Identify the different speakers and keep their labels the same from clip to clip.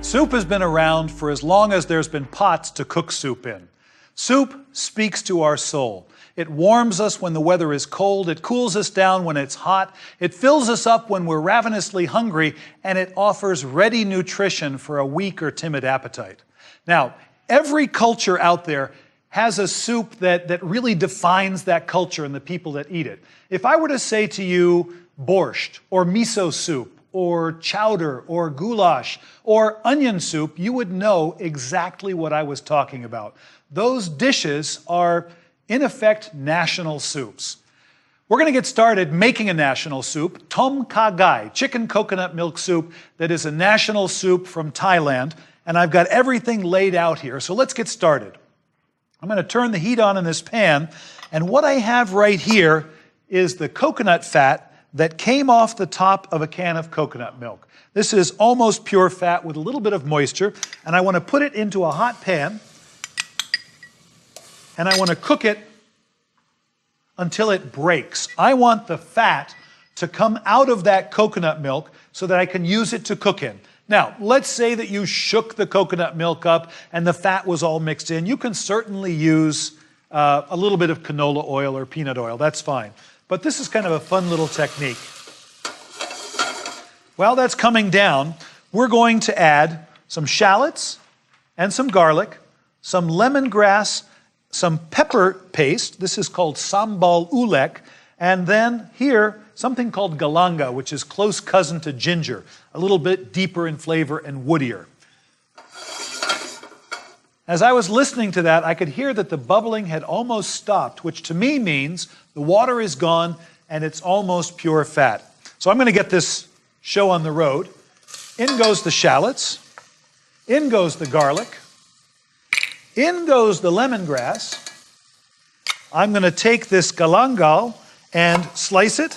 Speaker 1: Soup has been around for as long as there's been pots to cook soup in. Soup speaks to our soul. It warms us when the weather is cold, it cools us down when it's hot, it fills us up when we're ravenously hungry, and it offers ready nutrition for a weak or timid appetite. Now, every culture out there has a soup that really defines that culture and the people that eat it. If I were to say to you borscht or miso soup, or chowder, or goulash, or onion soup, you would know exactly what I was talking about. Those dishes are, in effect, national soups. We're going to get started making a national soup, tom kha gai, chicken coconut milk soup, that is a national soup from Thailand, and I've got everything laid out here, so let's get started. I'm going to turn the heat on in this pan, and what I have right here is the coconut fat that came off the top of a can of coconut milk. This is almost pure fat with a little bit of moisture, and I want to put it into a hot pan, and I want to cook it until it breaks. I want the fat to come out of that coconut milk so that I can use it to cook in. Now, let's say that you shook the coconut milk up and the fat was all mixed in. You can certainly use a little bit of canola oil or peanut oil. That's fine. But this is kind of a fun little technique. While that's coming down, we're going to add some shallots and some garlic, some lemongrass, some pepper paste. This is called sambal ulek. And then here, something called galanga, which is close cousin to ginger, a little bit deeper in flavor and woodier. As I was listening to that, I could hear that the bubbling had almost stopped, which to me means the water is gone and it's almost pure fat. So I'm going to get this show on the road. In goes the shallots. In goes the garlic. In goes the lemongrass. I'm going to take this galangal and slice it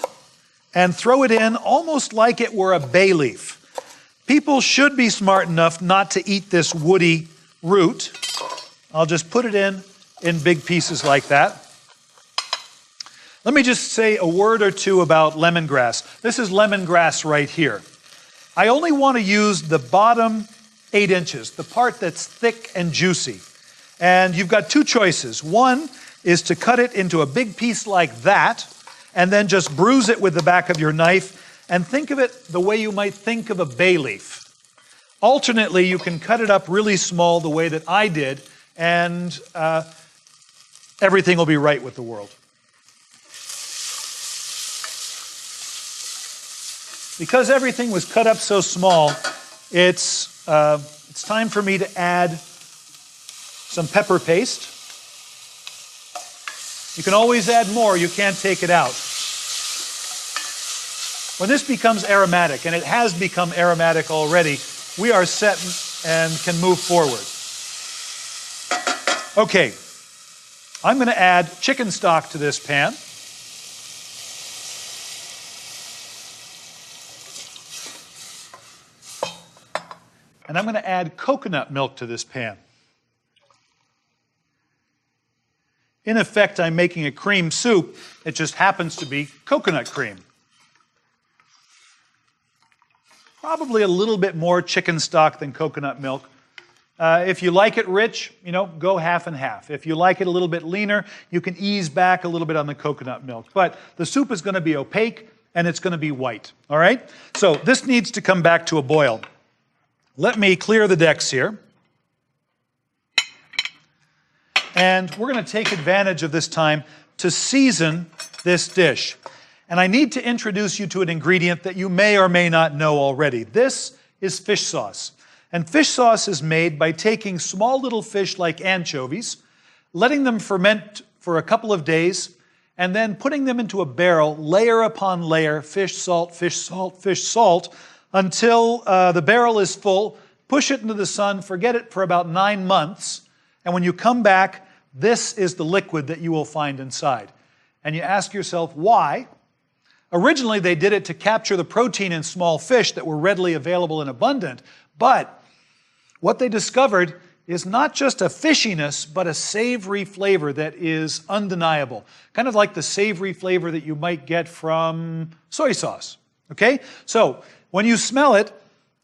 Speaker 1: and throw it in almost like it were a bay leaf. People should be smart enough not to eat this woody root. I'll just put it in big pieces like that. Let me just say a word or two about lemongrass. This is lemongrass right here. I only want to use the bottom 8 inches, the part that's thick and juicy. And you've got 2 choices. One is to cut it into a big piece like that, and then just bruise it with the back of your knife, and think of it the way you might think of a bay leaf. Alternately, you can cut it up really small the way that I did, and everything will be right with the world. Because everything was cut up so small, it's time for me to add some pepper paste. You can always add more, you can't take it out. When this becomes aromatic, and it has become aromatic already, we are set and can move forward. Okay, I'm going to add chicken stock to this pan. And I'm going to add coconut milk to this pan. In effect, I'm making a cream soup. It just happens to be coconut cream. Probably a little bit more chicken stock than coconut milk. If you like it rich, go half and half. If you like it a little bit leaner, you can ease back a little bit on the coconut milk. But the soup is going to be opaque and it's going to be white. All right? So this needs to come back to a boil. Let me clear the decks here. And we're going to take advantage of this time to season this dish. And I need to introduce you to an ingredient that you may or may not know already. This is fish sauce. And fish sauce is made by taking small little fish like anchovies, letting them ferment for a couple of days, and then putting them into a barrel, layer upon layer, fish salt, fish salt, fish salt, until the barrel is full. Push it into the sun, forget it for about 9 months, and when you come back, this is the liquid that you will find inside. And you ask yourself, why? Originally, they did it to capture the protein in small fish that were readily available and abundant, but what they discovered is not just a fishiness, but a savory flavor that is undeniable. Kind of like the savory flavor that you might get from soy sauce, okay? So, when you smell it,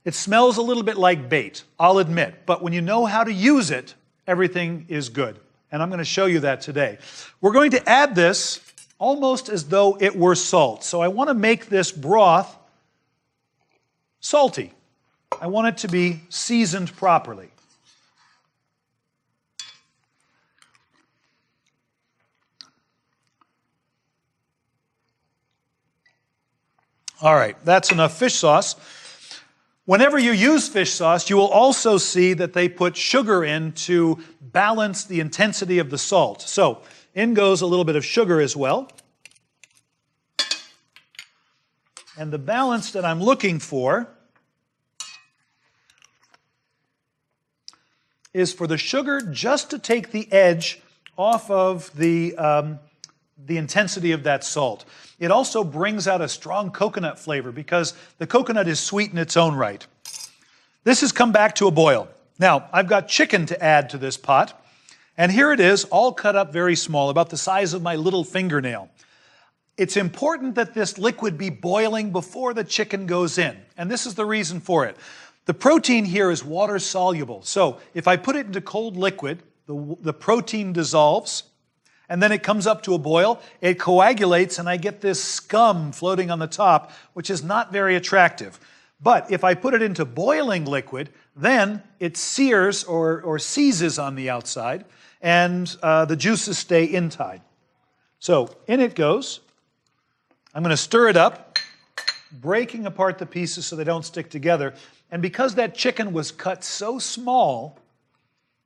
Speaker 1: It smells a little bit like bait, I'll admit, but when you know how to use it, everything is good. And I'm going to show you that today. We're going to add this almost as though it were salt. So I want to make this broth salty. I want it to be seasoned properly. All right, that's enough fish sauce. Whenever you use fish sauce, you will also see that they put sugar in to balance the intensity of the salt. So in goes a little bit of sugar as well. And the balance that I'm looking for is for the sugar just to take the edge off of the intensity of that salt. It also brings out a strong coconut flavor because the coconut is sweet in its own right. This has come back to a boil. Now, I've got chicken to add to this pot, and here it is, all cut up very small, about the size of my little fingernail. It's important that this liquid be boiling before the chicken goes in, and this is the reason for it. The protein here is water soluble, so if I put it into cold liquid, the protein dissolves, and then it comes up to a boil, it coagulates, and I get this scum floating on the top, which is not very attractive. But if I put it into boiling liquid, then it sears or seizes on the outside, and the juices stay inside. So in it goes. I'm going to stir it up, breaking apart the pieces so they don't stick together. And because that chicken was cut so small,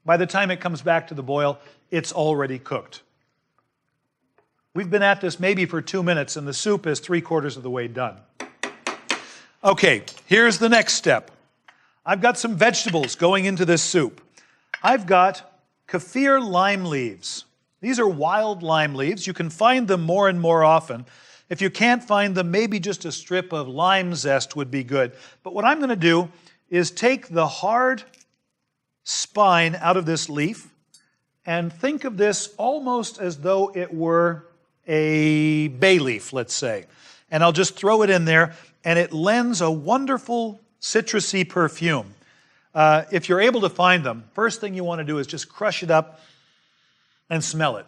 Speaker 1: by the time it comes back to the boil, it's already cooked. We've been at this maybe for 2 minutes, and the soup is 3/4 of the way done. Okay, here's the next step. I've got some vegetables going into this soup. I've got kaffir lime leaves. These are wild lime leaves. You can find them more and more often. If you can't find them, maybe just a strip of lime zest would be good. But what I'm going to do is take the hard spine out of this leaf and think of this almost as though it were a bay leaf, let's say. And I'll just throw it in there, and it lends a wonderful citrusy perfume. If you're able to find them, first thing you want to do is just crush it up and smell it.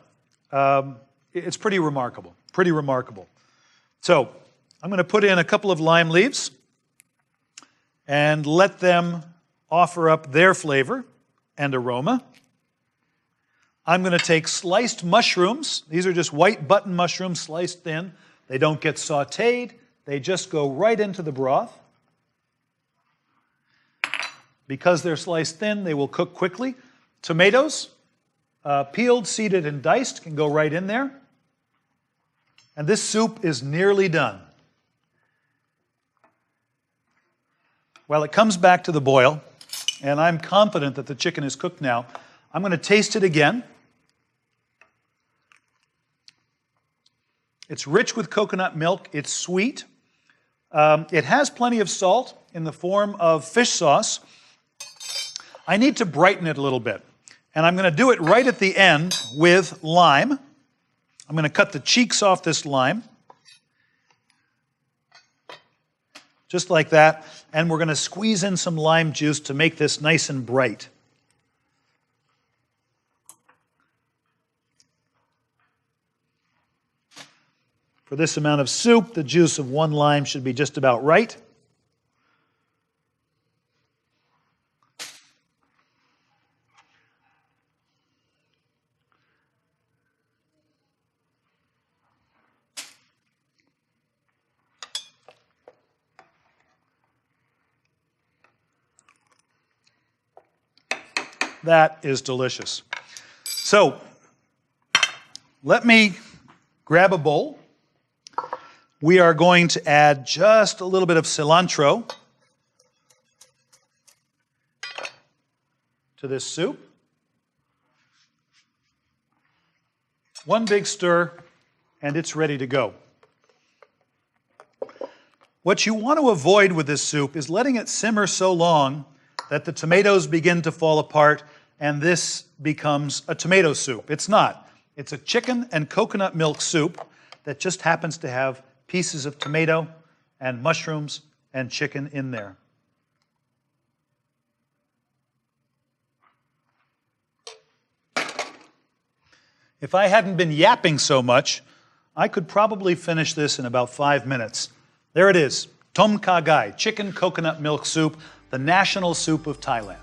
Speaker 1: It's pretty remarkable, pretty remarkable. So I'm going to put in a couple of lime leaves and let them offer up their flavor and aroma. I'm going to take sliced mushrooms. These are just white button mushrooms sliced thin. They don't get sautéed. They just go right into the broth. Because they're sliced thin, they will cook quickly. Tomatoes, peeled, seeded, and diced, can go right in there. And this soup is nearly done. Well, it comes back to the boil, and I'm confident that the chicken is cooked now. I'm going to taste it again. It's rich with coconut milk. It's sweet. It has plenty of salt in the form of fish sauce. I need to brighten it a little bit. And I'm going to do it right at the end with lime. I'm going to cut the cheeks off this lime. Just like that. And we're going to squeeze in some lime juice to make this nice and bright. For this amount of soup, the juice of 1 lime should be just about right. That is delicious. So, let me grab a bowl. We are going to add just a little bit of cilantro to this soup. 1 big stir, and it's ready to go. What you want to avoid with this soup is letting it simmer so long that the tomatoes begin to fall apart and this becomes a tomato soup. It's not. It's a chicken and coconut milk soup that just happens to have pieces of tomato and mushrooms and chicken in there. If I hadn't been yapping so much, I could probably finish this in about 5 minutes. There it is, Tom Kha Gai, chicken coconut milk soup, the national soup of Thailand.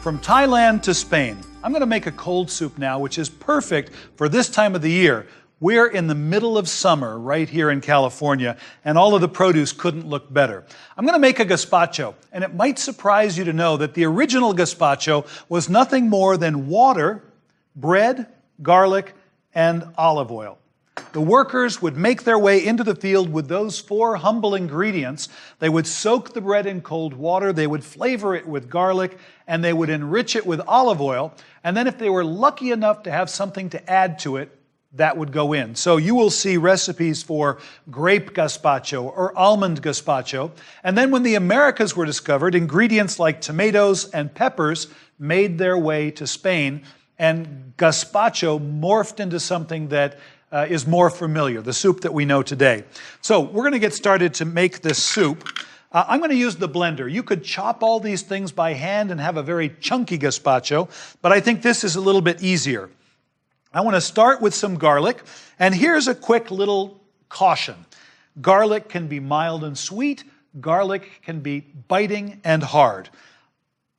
Speaker 1: From Thailand to Spain, I'm going to make a cold soup now, which is perfect for this time of the year. We're in the middle of summer right here in California, and all of the produce couldn't look better. I'm going to make a gazpacho, and it might surprise you to know that the original gazpacho was nothing more than water, bread, garlic, and olive oil. The workers would make their way into the field with those 4 humble ingredients. They would soak the bread in cold water, they would flavor it with garlic, and they would enrich it with olive oil. And then if they were lucky enough to have something to add to it, that would go in. So you will see recipes for grape gazpacho or almond gazpacho. And then when the Americas were discovered, ingredients like tomatoes and peppers made their way to Spain, and gazpacho morphed into something that is more familiar, the soup that we know today. So we're going to get started to make this soup. I'm going to use the blender. You could chop all these things by hand and have a very chunky gazpacho, but I think this is a little bit easier. I want to start with some garlic, and here's a quick little caution. Garlic can be mild and sweet. Garlic can be biting and hard.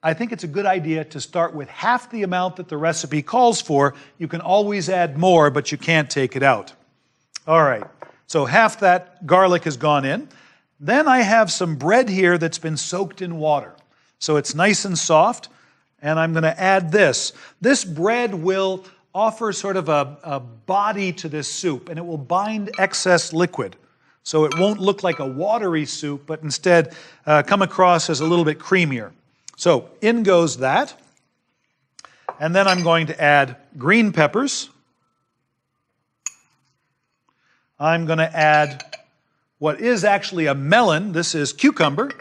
Speaker 1: I think it's a good idea to start with half the amount that the recipe calls for. You can always add more, but you can't take it out. All right, so half that garlic has gone in. Then I have some bread here that's been soaked in water. So it's nice and soft, and I'm going to add this. This bread will offer sort of a body to this soup, and it will bind excess liquid. So it won't look like a watery soup, but instead come across as a little bit creamier. So in goes that. And then I'm going to add green peppers. I'm going to add what is actually a melon. This is cucumber.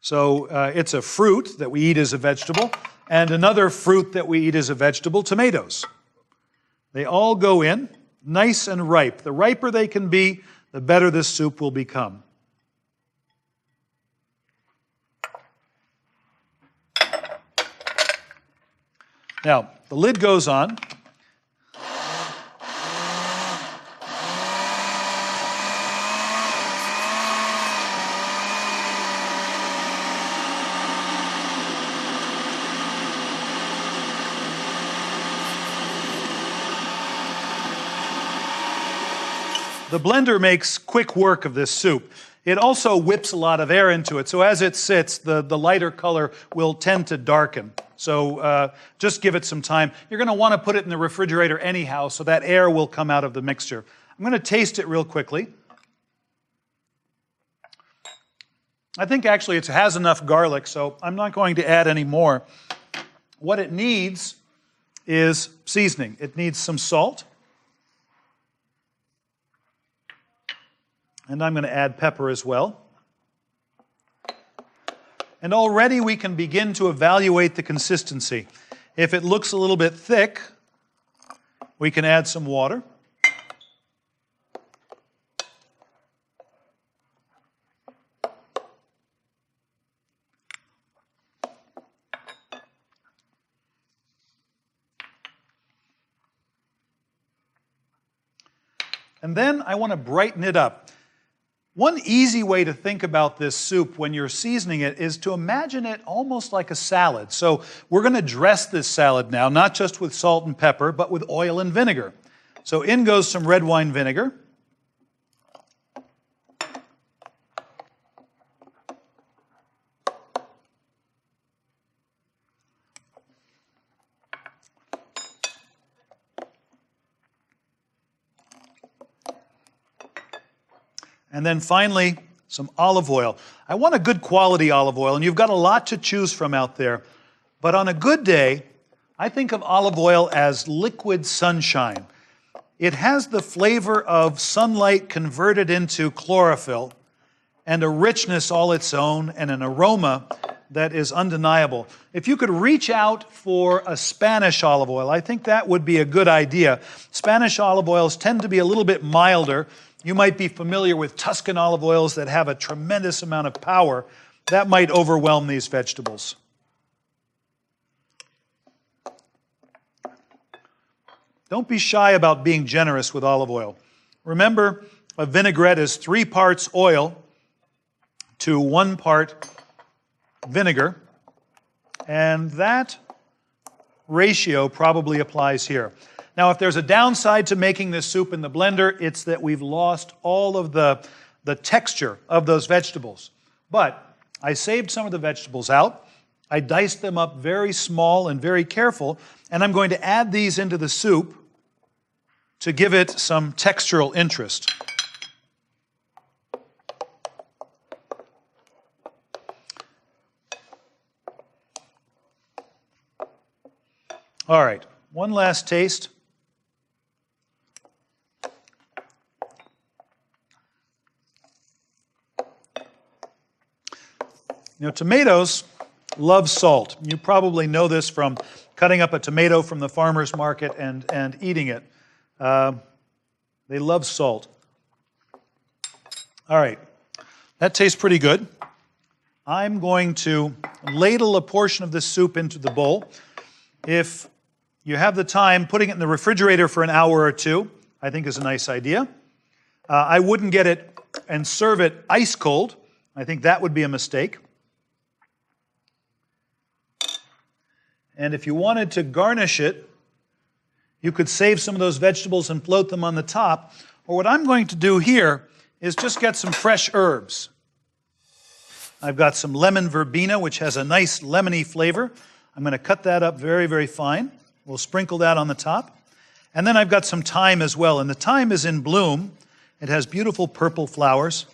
Speaker 1: So it's a fruit that we eat as a vegetable. And another fruit that we eat as a vegetable, tomatoes. They all go in, nice and ripe. The riper they can be, the better this soup will become. Now, the lid goes on. The blender makes quick work of this soup. It also whips a lot of air into it, so as it sits, the lighter color will tend to darken. So just give it some time. You're going to want to put it in the refrigerator anyhow, so that air will come out of the mixture. I'm going to taste it real quickly. I think actually it has enough garlic, so I'm not going to add any more. What it needs is seasoning. It needs some salt. And I'm going to add pepper as well. And already we can begin to evaluate the consistency. If it looks a little bit thick, we can add some water. And then I want to brighten it up. One easy way to think about this soup when you're seasoning it is to imagine it almost like a salad. So we're going to dress this salad now, not just with salt and pepper, but with oil and vinegar. So in goes some red wine vinegar. And then finally, some olive oil. I want a good quality olive oil, and you've got a lot to choose from out there. But on a good day, I think of olive oil as liquid sunshine. It has the flavor of sunlight converted into chlorophyll, and a richness all its own, and an aroma that is undeniable. If you could reach out for a Spanish olive oil, I think that would be a good idea. Spanish olive oils tend to be a little bit milder, You might be familiar with Tuscan olive oils that have a tremendous amount of power. That might overwhelm these vegetables. Don't be shy about being generous with olive oil. Remember, a vinaigrette is 3 parts oil to 1 part vinegar, and that ratio probably applies here. Now, if there's a downside to making this soup in the blender, it's that we've lost all of the texture of those vegetables. But I saved some of the vegetables out. I diced them up very small and very careful, and I'm going to add these into the soup to give it some textural interest. All right, one last taste. You know, tomatoes love salt. You probably know this from cutting up a tomato from the farmer's market and eating it. They love salt. All right, that tastes pretty good. I'm going to ladle a portion of this soup into the bowl. If you have the time, putting it in the refrigerator for an hour or 2, I think is a nice idea. I wouldn't get it and serve it ice cold. I think that would be a mistake. And if you wanted to garnish it, you could save some of those vegetables and float them on the top. Or what I'm going to do here is just get some fresh herbs. I've got some lemon verbena, which has a nice lemony flavor. I'm going to cut that up very, very fine. We'll sprinkle that on the top. And then I've got some thyme as well. And the thyme is in bloom. It has beautiful purple flowers.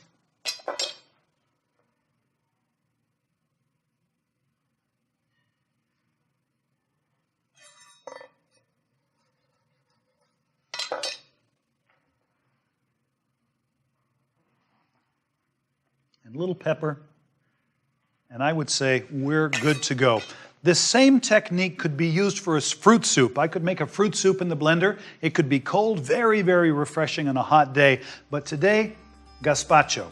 Speaker 1: And a little pepper. And I would say we're good to go. This same technique could be used for a fruit soup. I could make a fruit soup in the blender. It could be cold, very, very refreshing on a hot day. But today, gazpacho.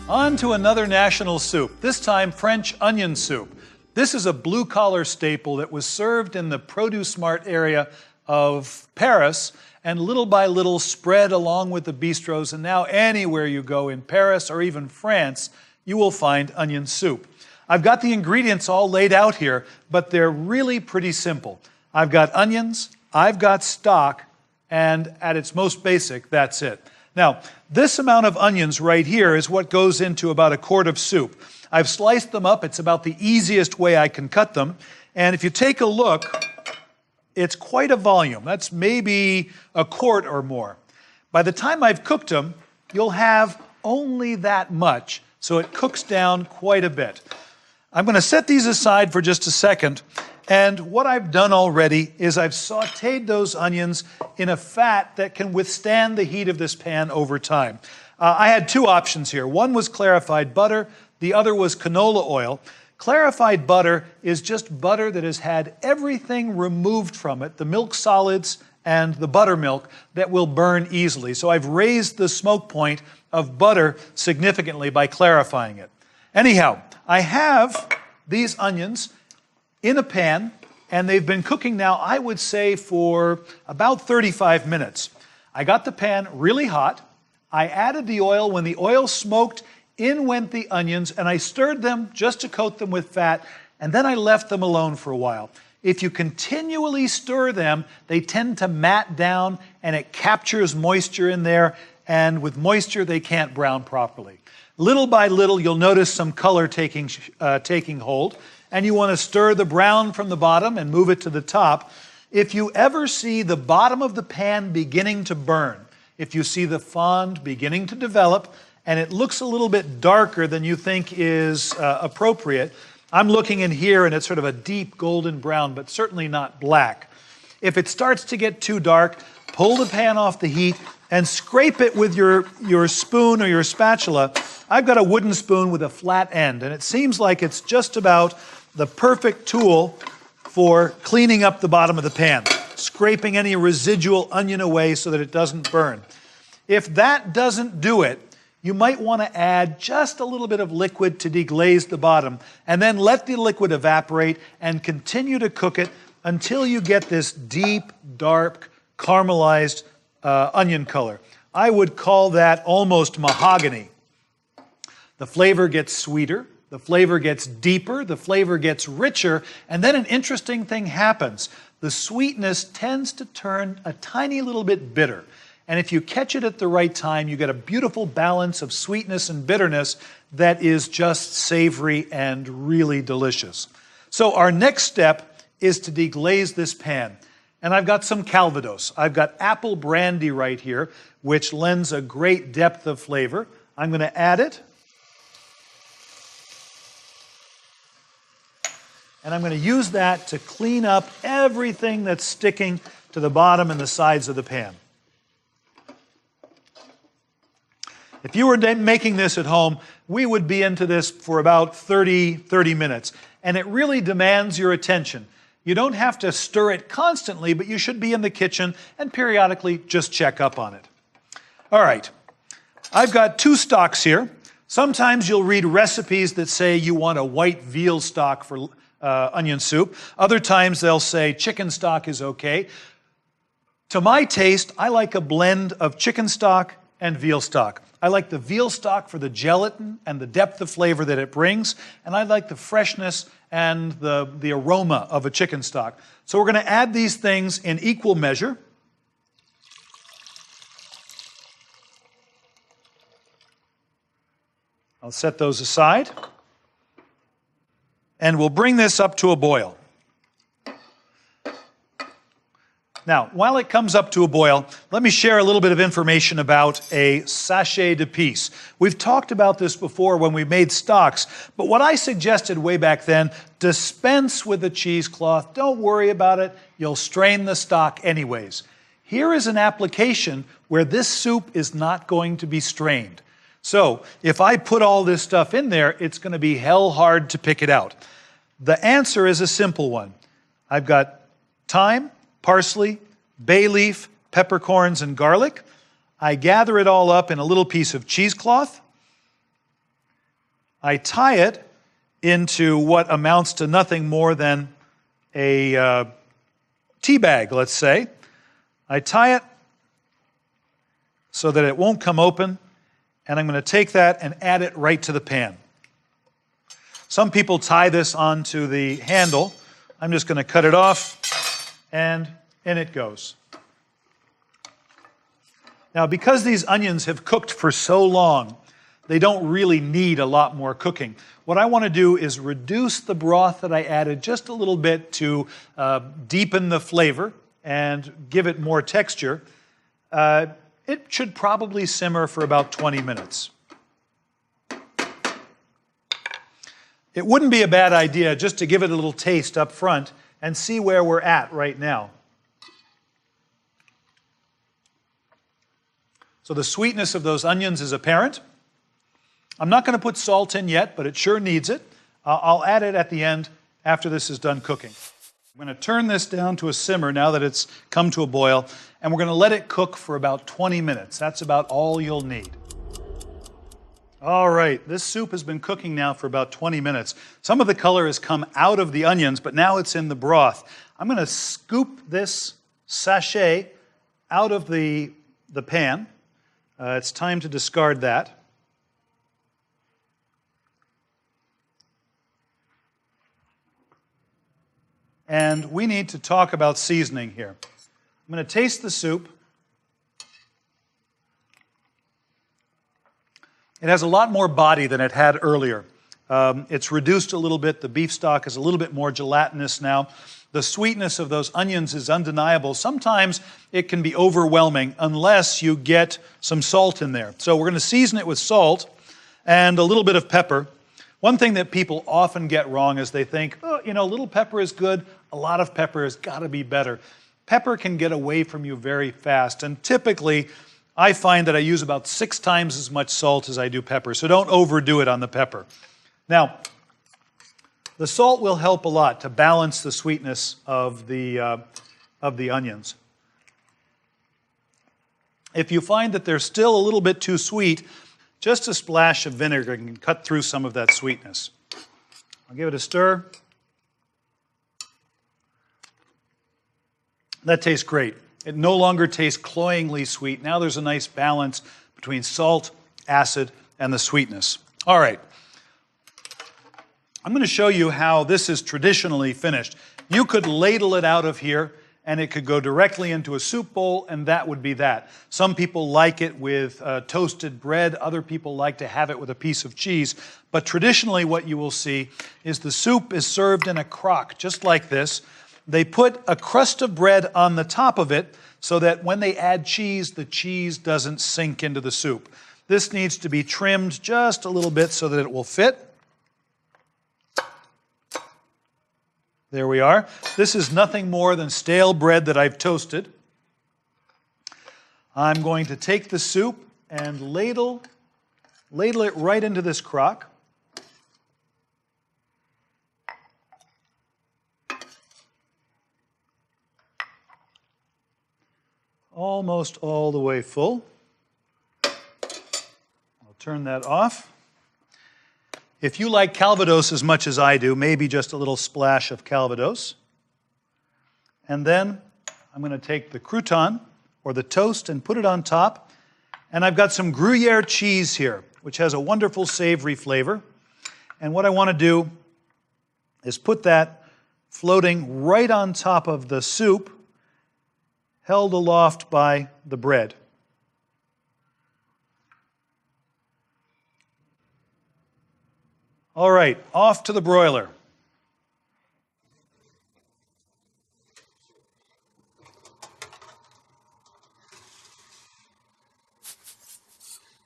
Speaker 1: On to another national soup, this time French onion soup. This is a blue-collar staple that was served in the Produce Mart area of Paris, and little by little spread along with the bistros, and now anywhere you go in Paris or even France, you will find onion soup. I've got the ingredients all laid out here, but they're really pretty simple. I've got onions, I've got stock, and at its most basic, that's it. Now, this amount of onions right here is what goes into about a quart of soup. I've sliced them up. It's about the easiest way I can cut them. And if you take a look, it's quite a volume. That's maybe a quart or more. By the time I've cooked them, you'll have only that much, so it cooks down quite a bit. I'm going to set these aside for just a second, and what I've done already is I've sautéed those onions in a fat that can withstand the heat of this pan over time. I had 2 options here. One was clarified butter, the other was canola oil. Clarified butter is just butter that has had everything removed from it, the milk solids and the buttermilk, that will burn easily. So I've raised the smoke point of butter significantly by clarifying it. Anyhow, I have these onions in a pan, and they've been cooking now, I would say, for about 35 minutes. I got the pan really hot. I added the oil. When the oil smoked, in went the onions, and I stirred them just to coat them with fat, and then I left them alone for a while. If you continually stir them, they tend to mat down, and it captures moisture in there, and with moisture, they can't brown properly. Little by little, you'll notice some color taking hold, and you want to stir the brown from the bottom and move it to the top. If you ever see the bottom of the pan beginning to burn, if you see the fond beginning to develop, and it looks a little bit darker than you think is appropriate, I'm looking in here and it's sort of a deep golden brown, but certainly not black. If it starts to get too dark, pull the pan off the heat and scrape it with your spoon or your spatula. I've got a wooden spoon with a flat end, and it seems like it's just about the perfect tool for cleaning up the bottom of the pan, scraping any residual onion away so that it doesn't burn. If that doesn't do it, you might want to add just a little bit of liquid to deglaze the bottom, and then let the liquid evaporate and continue to cook it until you get this deep, dark, caramelized onion color. I would call that almost mahogany. The flavor gets sweeter, the flavor gets deeper, the flavor gets richer, and then an interesting thing happens. The sweetness tends to turn a tiny little bit bitter. And if you catch it at the right time, you get a beautiful balance of sweetness and bitterness that is just savory and really delicious. So our next step is to deglaze this pan. And I've got some Calvados. I've got apple brandy right here, which lends a great depth of flavor. I'm going to add it. And I'm going to use that to clean up everything that's sticking to the bottom and the sides of the pan. If you were making this at home, we would be into this for about 30 minutes. And it really demands your attention. You don't have to stir it constantly, but you should be in the kitchen and periodically just check up on it. All right, I've got 2 stocks here. Sometimes you'll read recipes that say you want a white veal stock for onion soup. Other times they'll say chicken stock is okay. To my taste, I like a blend of chicken stock and veal stock. I like the veal stock for the gelatin and the depth of flavor that it brings, and I like the freshness and the aroma of a chicken stock. So we're going to add these things in equal measure. I'll set those aside. And we'll bring this up to a boil. Now, while it comes up to a boil, let me share a little bit of information about a sachet d'épices. We've talked about this before when we made stocks, but what I suggested way back then, dispense with the cheesecloth. Don't worry about it. You'll strain the stock anyways. Here is an application where this soup is not going to be strained. So, if I put all this stuff in there, it's going to be hell hard to pick it out. The answer is a simple one. I've got thyme, parsley, bay leaf, peppercorns, and garlic. I gather it all up in a little piece of cheesecloth. I tie it into what amounts to nothing more than a tea bag, let's say. I tie it so that it won't come open, and I'm going to take that and add it right to the pan. Some people tie this onto the handle. I'm just going to cut it off, and in it goes. Now, because these onions have cooked for so long, they don't really need a lot more cooking. What I want to do is reduce the broth that I added just a little bit to deepen the flavor and give it more texture. It should probably simmer for about 20 minutes. It wouldn't be a bad idea just to give it a little taste up front and see where we're at right now. So the sweetness of those onions is apparent. I'm not going to put salt in yet, but it sure needs it. I'll add it at the end after this is done cooking. I'm going to turn this down to a simmer now that it's come to a boil, and we're going to let it cook for about 20 minutes. That's about all you'll need. All right, this soup has been cooking now for about 20 minutes. Some of the color has come out of the onions, but now it's in the broth. I'm going to scoop this sachet out of the pan. It's time to discard that. And we need to talk about seasoning here. I'm going to taste the soup. It has a lot more body than it had earlier. It's reduced a little bit. The beef stock is a little bit more gelatinous now. The sweetness of those onions is undeniable. Sometimes it can be overwhelming unless you get some salt in there. So we're going to season it with salt and a little bit of pepper. One thing that people often get wrong is they think, oh, you know, a little pepper is good. A lot of pepper has got to be better. Pepper can get away from you very fast. And typically, I find that I use about 6 times as much salt as I do pepper. So don't overdo it on the pepper. Now, The salt will help a lot to balance the sweetness of the onions. If you find that they're still a little bit too sweet, just a splash of vinegar can cut through some of that sweetness. I'll give it a stir. That tastes great. It no longer tastes cloyingly sweet. Now there's a nice balance between salt, acid, and the sweetness. All right. I'm going to show you how this is traditionally finished. You could ladle it out of here, and it could go directly into a soup bowl, and that would be that. Some people like it with toasted bread. Other people like to have it with a piece of cheese. But traditionally what you will see is the soup is served in a crock, just like this. They put a crust of bread on the top of it so that when they add cheese, the cheese doesn't sink into the soup. This needs to be trimmed just a little bit so that it will fit. There we are. This is nothing more than stale bread that I've toasted. I'm going to take the soup and ladle it right into this crock. Almost all the way full. I'll turn that off. If you like Calvados as much as I do, maybe just a little splash of Calvados. And then I'm going to take the crouton or the toast and put it on top. And I've got some Gruyere cheese here, which has a wonderful savory flavor. And what I want to do is put that floating right on top of the soup, held aloft by the bread. All right, off to the broiler.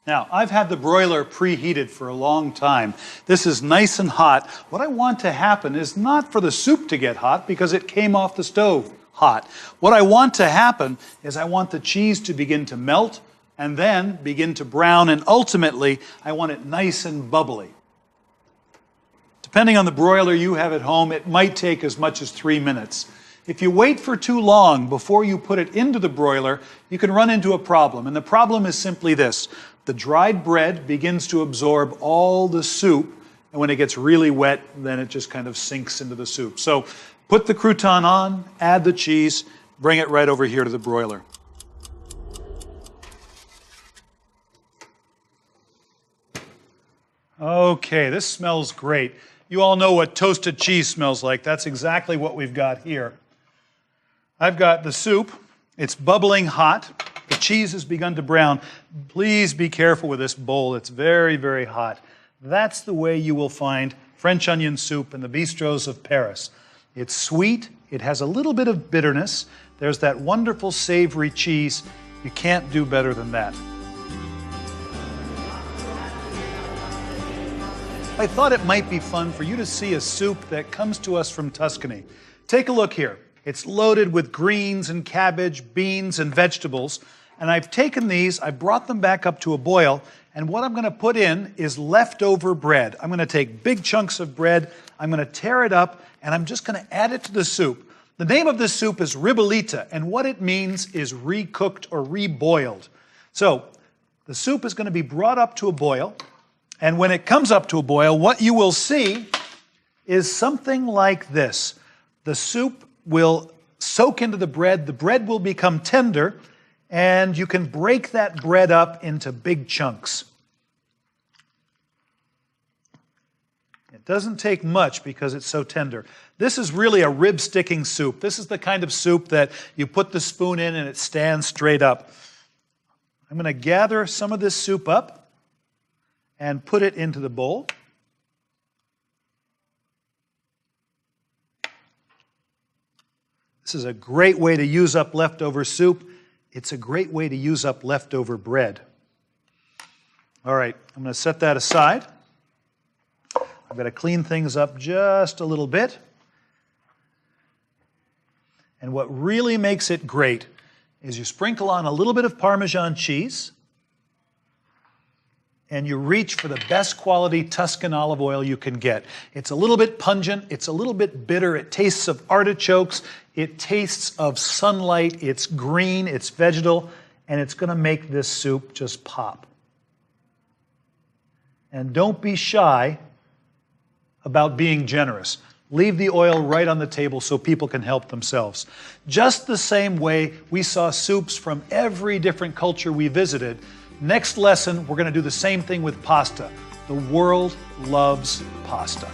Speaker 1: Now, I've had the broiler preheated for a long time. This is nice and hot. What I want to happen is not for the soup to get hot because it came off the stove hot. What I want to happen is I want the cheese to begin to melt and then begin to brown, and ultimately I want it nice and bubbly. Depending on the broiler you have at home, it might take as much as 3 minutes. If you wait for too long before you put it into the broiler, you can run into a problem. And the problem is simply this. The dried bread begins to absorb all the soup, and when it gets really wet, then it just kind of sinks into the soup. So put the crouton on, add the cheese, bring it right over here to the broiler. Okay, this smells great. You all know what toasted cheese smells like. That's exactly what we've got here. I've got the soup. It's bubbling hot. The cheese has begun to brown. Please be careful with this bowl. It's very, very hot. That's the way you will find French onion soup in the bistros of Paris. It's sweet. It has a little bit of bitterness. There's that wonderful savory cheese. You can't do better than that. I thought it might be fun for you to see a soup that comes to us from Tuscany. Take a look here. It's loaded with greens and cabbage, beans and vegetables. And I've taken these, I brought them back up to a boil, and what I'm going to put in is leftover bread. I'm going to take big chunks of bread, I'm going to tear it up, and I'm just going to add it to the soup. The name of this soup is ribollita, and what it means is recooked or reboiled. So the soup is going to be brought up to a boil. And when it comes up to a boil, what you will see is something like this. The soup will soak into the bread will become tender, and you can break that bread up into big chunks. It doesn't take much because it's so tender. This is really a rib-sticking soup. This is the kind of soup that you put the spoon in and it stands straight up. I'm going to gather some of this soup up and put it into the bowl. This is a great way to use up leftover soup. It's a great way to use up leftover bread. All right, I'm going to set that aside. I've got to clean things up just a little bit. And what really makes it great is you sprinkle on a little bit of Parmesan cheese. and you reach for the best quality Tuscan olive oil you can get. It's a little bit pungent, it's a little bit bitter, it tastes of artichokes, it tastes of sunlight, it's green, it's vegetal, and it's going to make this soup just pop. And don't be shy about being generous. Leave the oil right on the table so people can help themselves. Just the same way we saw soups from every different culture we visited, next lesson we're going to do the same thing with pasta. The world loves pasta.